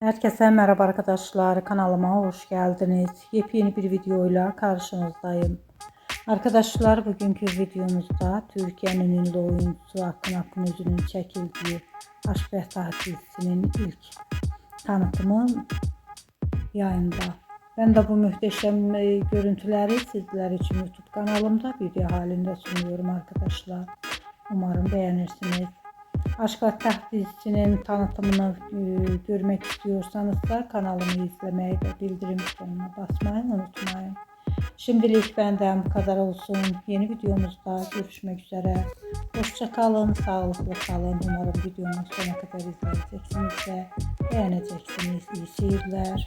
Herkese merhaba arkadaşlar, kanalıma hoş geldiniz. Yepyeni bir videoyla karşınızdayım. Arkadaşlar, bugünkü videomuzda Türkiye'nin ünlü oyuncusu Akın Akınözü'nün çekildiği Aşk ve Taht dizisinin ilk tanıtımı yayında. Ben de bu muhteşem görüntüleri sizler için YouTube kanalımda video halinde sunuyorum arkadaşlar. Umarım beğenirsiniz. Aşk ve Taht dizisinin tanıtımını görmek istiyorsanız da kanalımı izlemeyi ve bildirim butonuna basmayı unutmayın. Şimdilik benden bu kadar olsun. Yeni videomuzda görüşmek üzere. Hoşça kalın, sağlıklı kalın. Umarım videomu sonuna kadar izleyeceksiniz ve beğeneceksiniz. İyi seyirler.